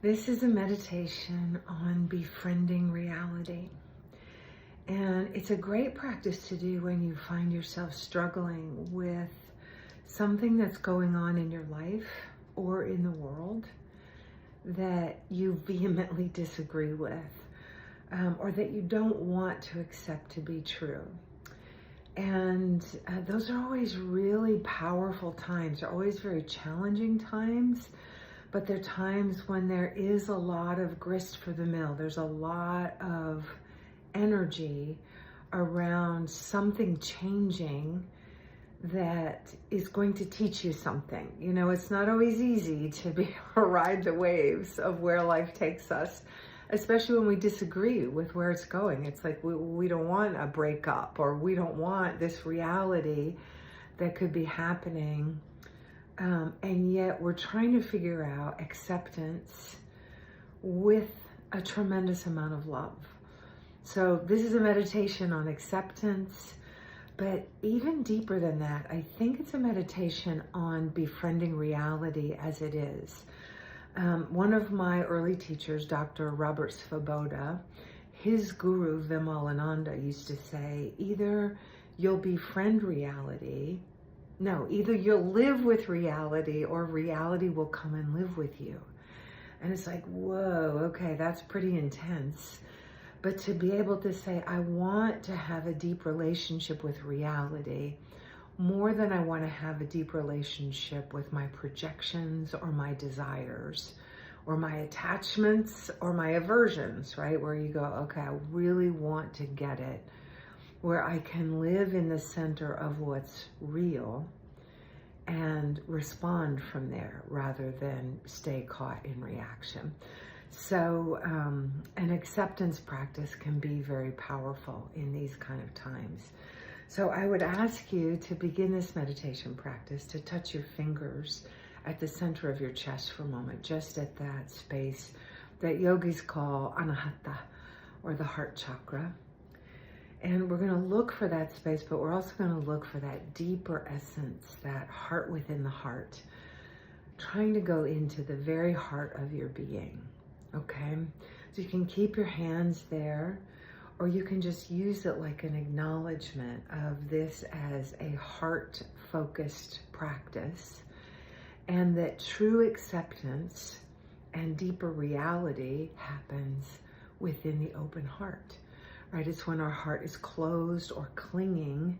This is a meditation on befriending reality. And it's a great practice to do when you find yourself struggling with something that's going on in your life or in the world that you vehemently disagree with, or that you don't want to accept to be true. And those are always really powerful times. They're always very challenging times, but they're times when there is a lot of grist for the mill. There's a lot of energy around something changing that is going to teach you something. You know, it's not always easy to be ride the waves of where life takes us, especially when we disagree with where it's going. It's like we don't want a breakup, or we don't want this reality that could be happening. And yet we're trying to figure out acceptance with a tremendous amount of love. So this is a meditation on acceptance, but even deeper than that, I think it's a meditation on befriending reality as it is. One of my early teachers, Dr. Robert Svoboda, his guru Vimalananda used to say, either you'll befriend reality, either you'll live with reality or reality will come and live with you. And it's like, whoa, okay, that's pretty intense. But to be able to say, I want to have a deep relationship with reality more than I want to have a deep relationship with my projections or my desires or my attachments or my aversions, right? Where you go, okay, I really want to get it, where I can live in the center of what's real and respond from there rather than stay caught in reaction. So an acceptance practice can be very powerful in these kind of times. So I would ask you to begin this meditation practice to touch your fingers at the center of your chest for a moment, just at that space that yogis call anahata, or the heart chakra. And we're going to look for that space, but we're also going to look for that deeper essence, that heart within the heart, trying to go into the very heart of your being. Okay, so you can keep your hands there, or you can just use it like an acknowledgement of this as a heart-focused practice, and that true acceptance and deeper reality happens within the open heart, right? It's when our heart is closed or clinging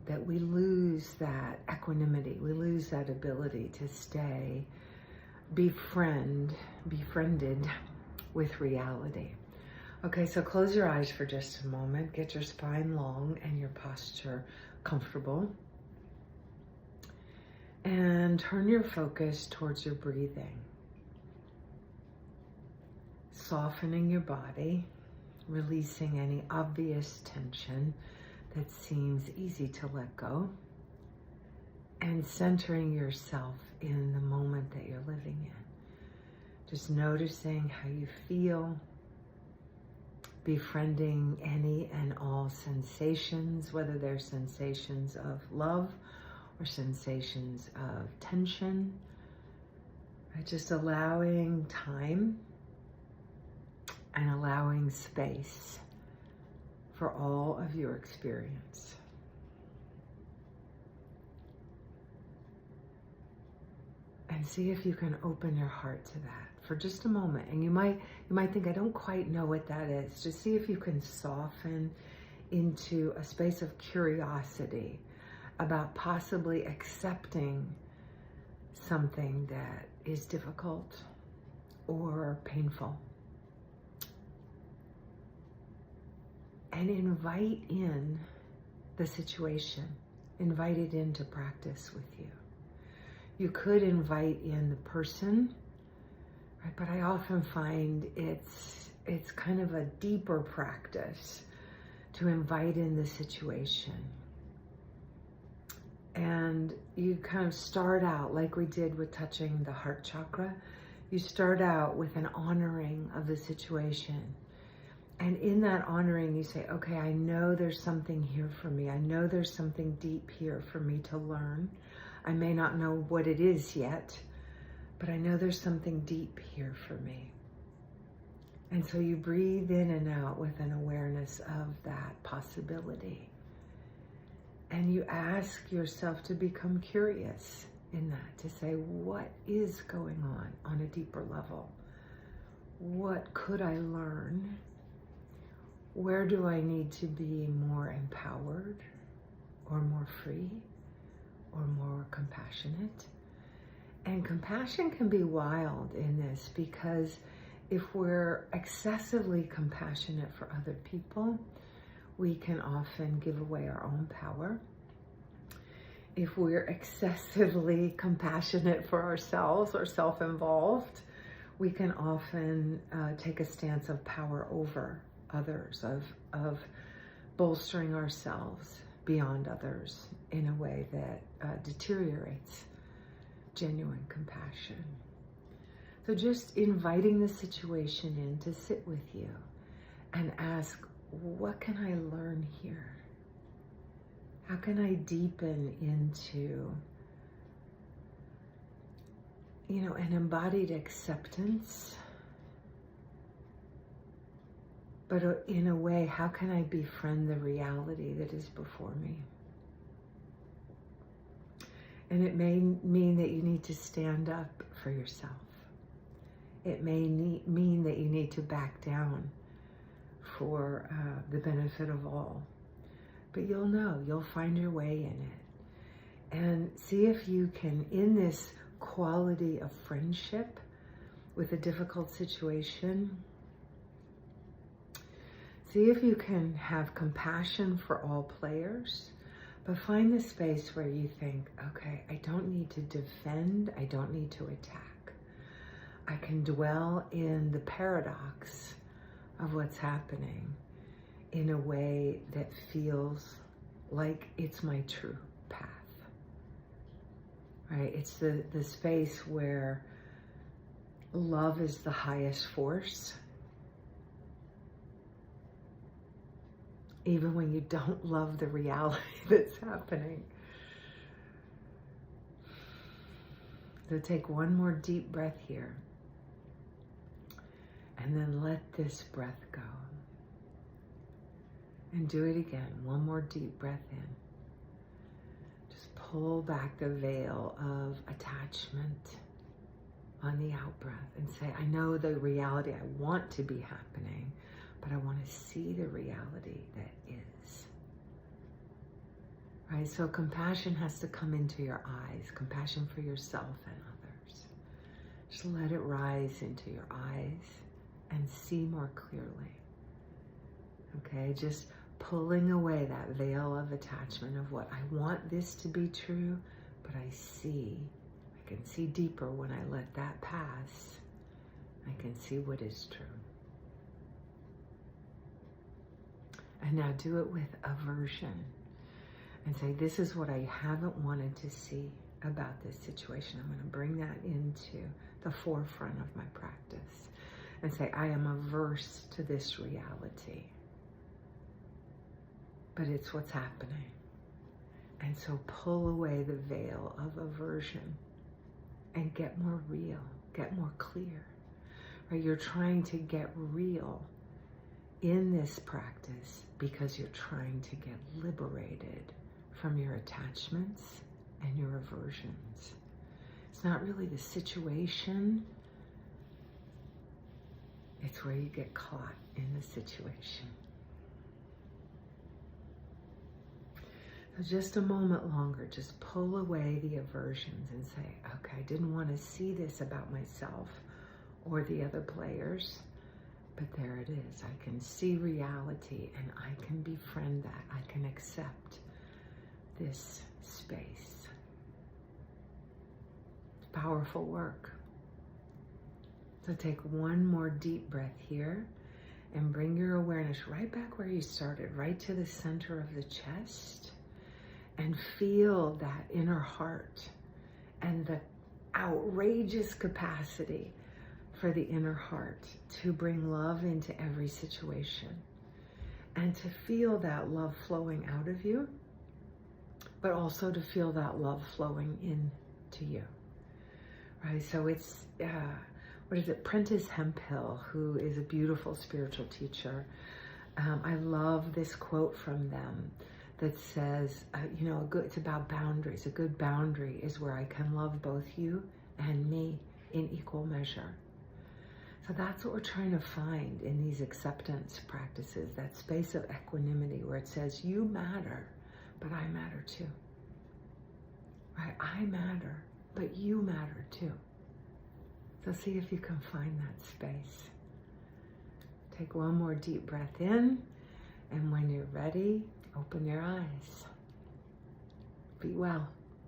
that we lose that equanimity, we lose that ability to stay befriended with reality. Okay, so close your eyes for just a moment. Get your spine long and your posture comfortable. And turn your focus towards your breathing. Softening your body, releasing any obvious tension that seems easy to let go, and centering yourself in the moment that you're living in. Just noticing how you feel, befriending any and all sensations, whether they're sensations of love or sensations of tension. Right? Just allowing time and allowing space for all of your experience. And see if you can open your heart to that for just a moment. And you might think, I don't quite know what that is. Just see if you can soften into a space of curiosity about possibly accepting something that is difficult or painful. And invite in the situation. Invite it into practice with you. You could invite in the person, right? But I often find it's kind of a deeper practice to invite in the situation. And you kind of start out like we did with touching the heart chakra. You start out with an honoring of the situation. And in that honoring, you say, okay, I know there's something here for me. I know there's something deep here for me to learn. I may not know what it is yet, but I know there's something deep here for me. And so you breathe in and out with an awareness of that possibility. And you ask yourself to become curious in that, to say, what is going on a deeper level? What could I learn? Where do I need to be more empowered or more free or more compassionate? And compassion can be wild in this, because if we're excessively compassionate for other people, we can often give away our own power. If we're excessively compassionate for ourselves or self-involved, we can often take a stance of power over others, of bolstering ourselves beyond others in a way that deteriorates genuine compassion. So just inviting the situation in to sit with you and ask, what can I learn here? How can I deepen into, an embodied acceptance? But in a way, how can I befriend the reality that is before me? And it may mean that you need to stand up for yourself. It may mean that you need to back down for the benefit of all. But you'll find your way in it. And see if you can, in this quality of friendship with a difficult situation, see if you can have compassion for all players, but find the space where you think, okay, I don't need to defend, I don't need to attack. I can dwell in the paradox of what's happening in a way that feels like it's my true path, right? It's the space where love is the highest force, even when you don't love the reality that's happening. So take one more deep breath here, and then let this breath go. And do it again. One more deep breath in. Just pull back the veil of attachment on the out breath and say, I know the reality I want to be happening, but I want to see the reality that is. Right? So compassion has to come into your eyes, compassion for yourself and others. Just let it rise into your eyes and see more clearly. Okay, just pulling away that veil of attachment of what I want this to be true, but I can see deeper when I let that pass. I can see what is true. And now do it with aversion and say, this is what I haven't wanted to see about this situation. I'm going to bring that into the forefront of my practice and say, I am averse to this reality. But it's what's happening. And so pull away the veil of aversion and get more real, get more clear. Right? You're trying to get real in this practice because you're trying to get liberated from your attachments and your aversions. It's not really the situation. It's where you get caught in the situation. So just a moment longer, just pull away the aversions and say, okay, I didn't want to see this about myself or the other players, but there it is. I can see reality and I can befriend that. I can accept this space. It's powerful work. So take one more deep breath here and bring your awareness right back where you started, right to the center of the chest. And feel that inner heart and the outrageous capacity for the inner heart to bring love into every situation and to feel that love flowing out of you, but also to feel that love flowing into you. right? So it's, what is it? Prentice Hemphill, who is a beautiful spiritual teacher. I love this quote from them that says, it's about boundaries. A good boundary is where I can love both you and me in equal measure. So that's what we're trying to find in these acceptance practices, that space of equanimity where it says, you matter, but I matter too. Right? I matter, but you matter too. So see if you can find that space. Take one more deep breath in, and when you're ready, open your eyes. Be well.